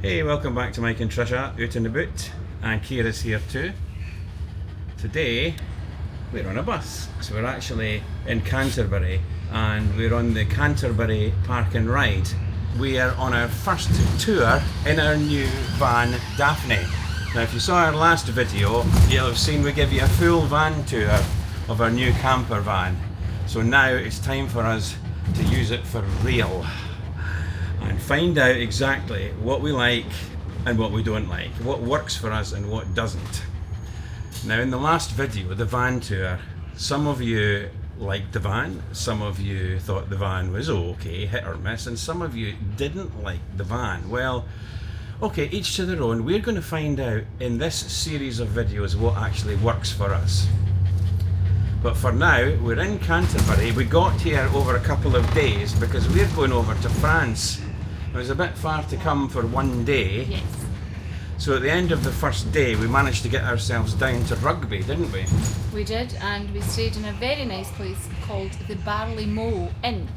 Hey, welcome back to Mike and Trisha out in the boot, and Kira's here too. Today we're on a bus, so we're actually in Canterbury and we're on the Canterbury Park and Ride. We are on our first tour in our new van Daphne. Now if you saw our last video, you'll have seen we give you a full van tour of our new camper van. So now it's time for us to use it for real and find out exactly what we like and what we don't like, what works for us and what doesn't. Now in the last video, the van tour, some of you liked the van, some of you thought the van was okay, hit or miss, and some of you didn't like the van. Well, okay, each to their own. We're going to find out in this series of videos what actually works for us. But for now, we're in Canterbury. We got here over a couple of days because we're going over to France. It was a bit far to come for one day. Yes. So at the end of the first day, we managed to get ourselves down to Rugby, didn't we? We did, and we stayed in a very nice place called the Barley Mow Inn.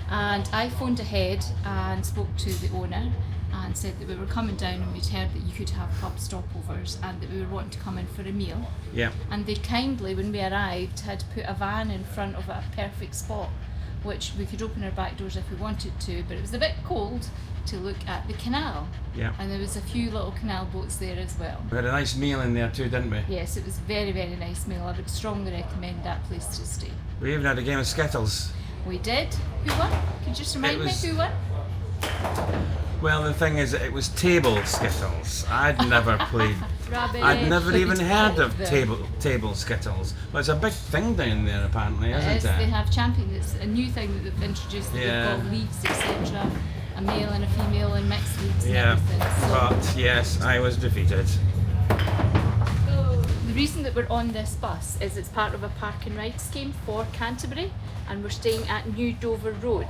And I phoned ahead and spoke to the owner and said that we were coming down and we'd heard that you could have pub stopovers and that we were wanting to come in for a meal. Yeah. And they kindly, when we arrived, had put a van in front of a perfect spot, which we could open our back doors if we wanted to, but it was a bit cold to look at the canal. Yeah. And there was a few little canal boats there as well. We had a nice meal in there too, didn't we? Yes, it was a very, very nice meal. I would strongly recommend that place to stay. We even had a game of Skittles. We did. Who won? Could you just remind me who won? Well, the thing is, it was table Skittles. I'd never played. I'd never played even heard of them. table Skittles. Well, it's a big thing down there apparently, isn't Yes, it? they have champions. It's a new thing that they've introduced. That Yeah. They've got leagues, etc. A male and a female and mixed leagues and Yeah, everything. So but yes, I was defeated. the reason that we're on this bus is it's part of a park and ride scheme for Canterbury, and we're staying at New Dover Road.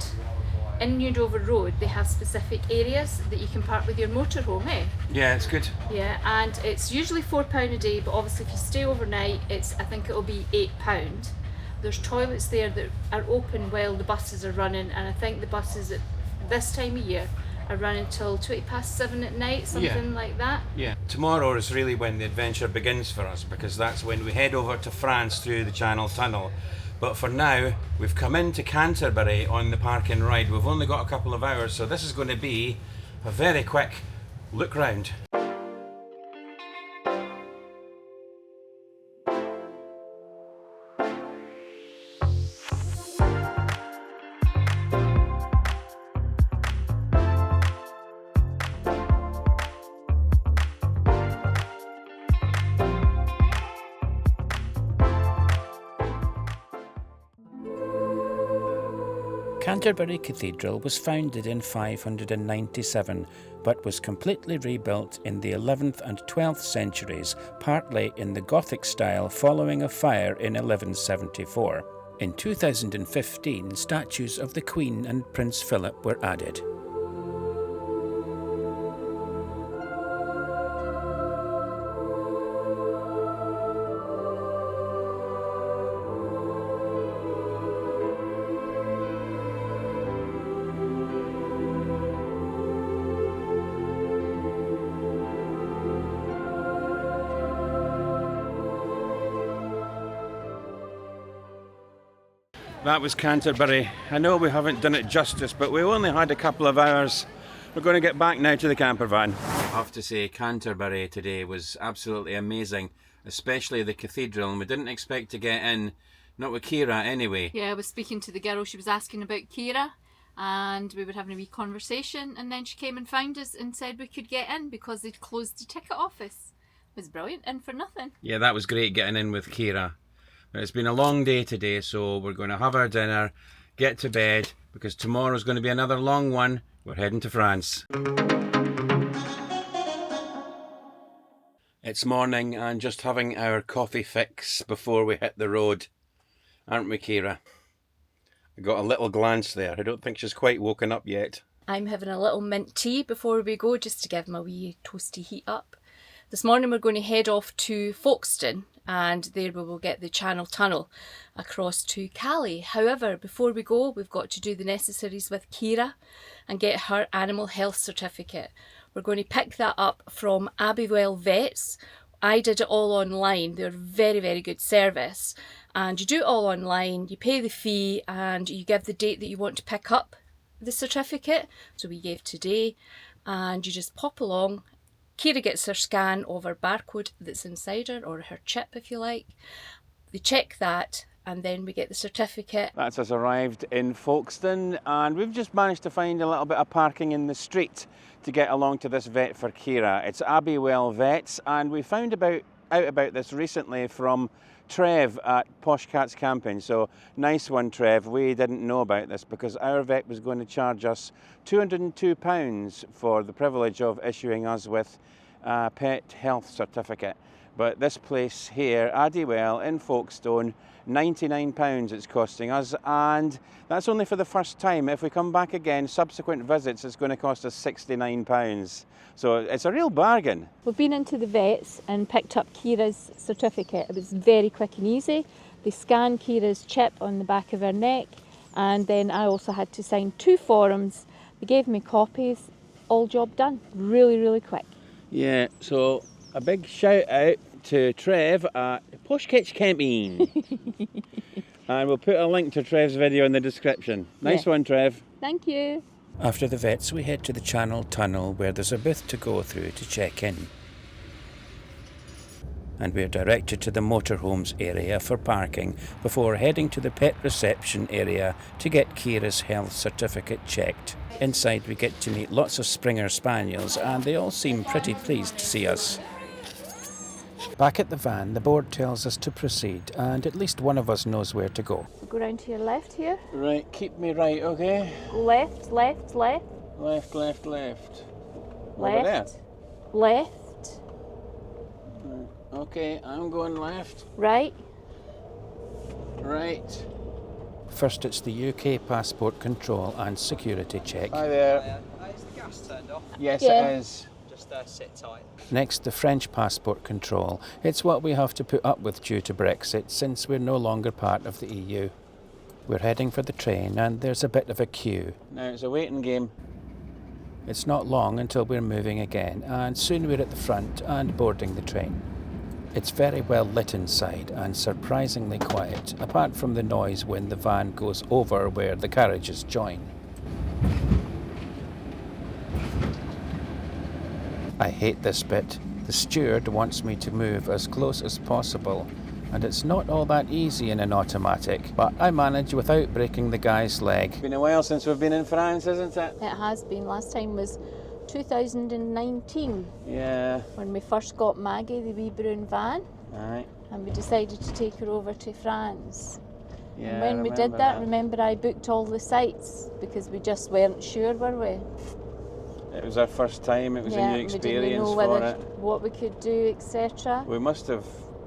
In New Dover Road, they have specific areas that you can park with your motorhome, eh? Yeah, it's good. Yeah, and it's usually £4 a day, but obviously if you stay overnight, I think it'll be £8. There's toilets there that are open while the buses are running, and I think the buses at this time of year are running till 7:20 at night, something like that. Yeah. Tomorrow is really when the adventure begins for us, because that's when we head over to France through the Channel Tunnel. But for now, we've come into Canterbury on the park and ride. We've only got a couple of hours, so this is going to be a very quick look round. Canterbury Cathedral was founded in 597, but was completely rebuilt in the 11th and 12th centuries, partly in the Gothic style following a fire in 1174. In 2015, statues of the Queen and Prince Philip were added. That was Canterbury. I know we haven't done it justice, but we only had a couple of hours. We're going to get back now to the camper van. I have to say, Canterbury today was absolutely amazing, especially the cathedral, and we didn't expect to get in, not with Kira anyway. Yeah, I was speaking to the girl, she was asking about Kira, and we were having a wee conversation, and then she came and found us and said we could get in because they'd closed the ticket office. It was brilliant, in for nothing. Yeah, that was great getting in with Kira. But it's been a long day today, so we're going to have our dinner, get to bed, because tomorrow's going to be another long one. We're heading to France. It's morning and just having our coffee fix before we hit the road. Aren't we, Kira? I got a little glance there. I don't think she's quite woken up yet. I'm having a little mint tea before we go, just to give them a wee toasty heat up. This morning we're going to head off to Folkestone, and there we will get the Channel Tunnel across to Calais. However, before we go, we've got to do the necessaries with Kira and get her animal health certificate. We're going to pick that up from Abbywell Vets. I did it all online. They're very, very good service. And you do it all online, you pay the fee and you give the date that you want to pick up the certificate. So we gave today, and you just pop along. Kira gets her scan of her barcode that's inside her, or her chip if you like. They check that and then we get the certificate. That's us arrived in Folkestone, and we've just managed to find a little bit of parking in the street to get along to this vet for Kira. It's Abbywell Vets, and we found out about this recently from Trev at Posh Cats Camping. So nice one, Trev. We didn't know about this because our vet was going to charge us £202 for the privilege of issuing us with a pet health certificate. But this place here, Abbywell in Folkestone, £99 it's costing us, and that's only for the first time. If we come back again, subsequent visits, it's going to cost us £69. So it's a real bargain. We've been into the vets and picked up Kira's certificate. It was very quick and easy. They scanned Kira's chip on the back of her neck, and then I also had to sign 2 forms. They gave me copies, all job done. Really, really quick. Yeah, so a big shout out to Trev at Posh Cats Camping. And we'll put a link to Trev's video in the description. Nice one, Trev. Thank you. After the vets, we head to the Channel Tunnel where there's a booth to go through to check in. And we're directed to the motorhomes area for parking before heading to the pet reception area to get Kira's health certificate checked. Inside we get to meet lots of Springer Spaniels, and they all seem pretty pleased to see us. Back at the van, the board tells us to proceed, and at least one of us knows where to go. Go round to your left here. Right, keep me right, okay? Left, left, left. Left, left, left. Left. Over Left. there. Okay, I'm going left. Right. Right. First it's the UK passport control and security check. Hi there. Is the gas turned off? Yes, Yeah. it is. Just sit tight. Next, the French passport control. It's what we have to put up with due to Brexit since we're no longer part of the EU. We're heading for the train and there's a bit of a queue. Now it's a waiting game. It's not long until we're moving again, and soon we're at the front and boarding the train. It's very well lit inside and surprisingly quiet, apart from the noise when the van goes over where the carriages join. I hate this bit. The steward wants me to move as close as possible, and it's not all that easy in an automatic, but I manage without breaking the guy's leg. Been a while since we've been in France, isn't it? It has been. Last time was 2019 Yeah. when we first got Maggie, the wee brown van, Alright. and we decided to take her over to France. Yeah. And when we did that, remember I booked all the sites because we just weren't sure, were we? It was our first time, it was a new we didn't experience know for whether, it. what we could do, etc. We must have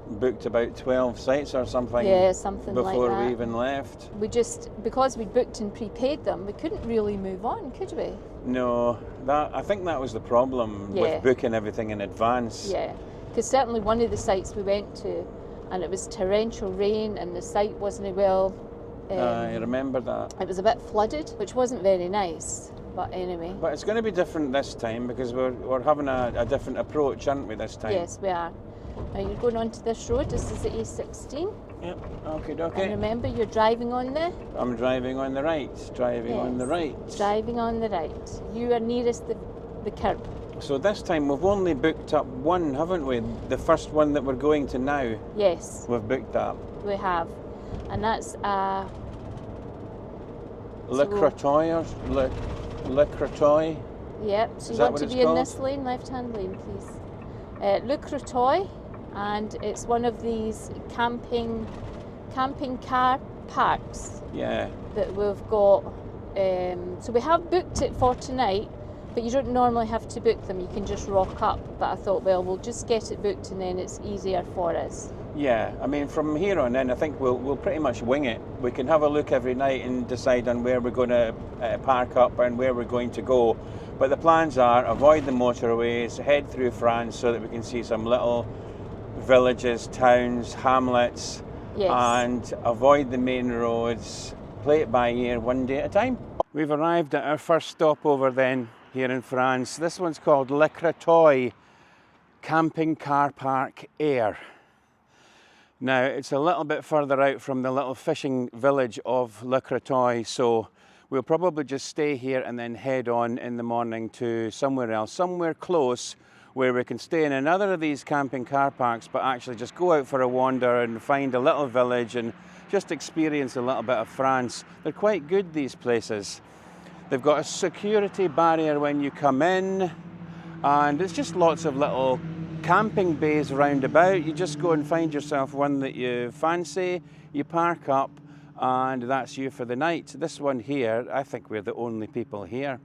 booked about 12 sites or something Yeah, something like before that. we even left. We just, because we'd booked and prepaid them, we couldn't really move on, could we? No, I think that was the problem Yeah. with booking everything in advance. Yeah, because certainly one of the sites we went to, and it was torrential rain, and the site wasn't well. I remember that. It was a bit flooded, which wasn't very nice. But anyway, But it's going to be different this time because we're having a different approach, aren't we, this time? yes, we are. Now you're going onto this road. This is the A16, Yep, okay, and okay. remember you're driving on the I'm driving on the right, driving on the Yes. right. driving on the right. You are nearest the curb. So this time we've only booked up one, haven't we? The first one that we're going to now, Yes, we've booked up. we have, and that's Le Crotoy or Le Crotoy? Yep, so Is you that want what to it's be in called? this lane, left-hand lane, please. Le Crotoy, and it's one of these camping car parks Yeah. that we've got. So we have booked it for tonight, but you don't normally have to book them, you can just rock up. But I thought, well, we'll just get it booked and then it's easier for us. Yeah, I mean, from here on in, I think we'll pretty much wing it. We can have a look every night and decide on where we're going to park up and where we're going to go. But the plans are avoid the motorways, head through France so that we can see some little villages, towns, hamlets, Yes. and avoid the main roads. Play it by ear, one day at a time. We've arrived at our first stopover then, here in France. This one's called Le Crétoy Camping Car Park Air. Now, it's a little bit further out from the little fishing village of Le Crétoy, so we'll probably just stay here and then head on in the morning to somewhere else, somewhere close where we can stay in another of these camping car parks, but actually just go out for a wander and find a little village and just experience a little bit of France. They're quite good, these places. They've got a security barrier when you come in, and it's just lots of little camping bays round about. You just go and find yourself one that you fancy, you park up, and that's you for the night. This one here, I think we're the only people here.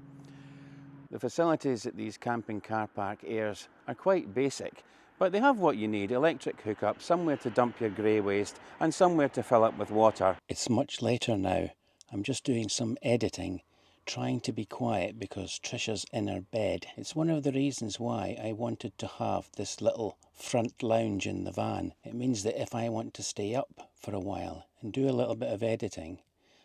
The facilities at these camping car park airs are quite basic, but they have what you need: electric hookup, somewhere to dump your grey waste, and somewhere to fill up with water. It's much later now. I'm just doing some editing, trying to be quiet because Trisha's in her bed. It's one of the reasons why I wanted to have this little front lounge in the van. It means that if I want to stay up for a while and do a little bit of editing,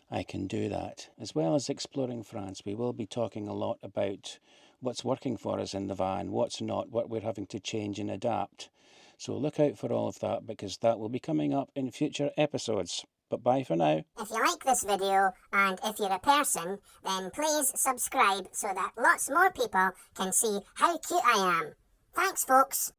I can do that. As well as exploring France, we will be talking a lot about what's working for us in the van, what's not, what we're having to change and adapt. So look out for all of that, because that will be coming up in future episodes. But bye for now. If you like this video, and if you're a person, then please subscribe so that lots more people can see how cute I am. Thanks, folks.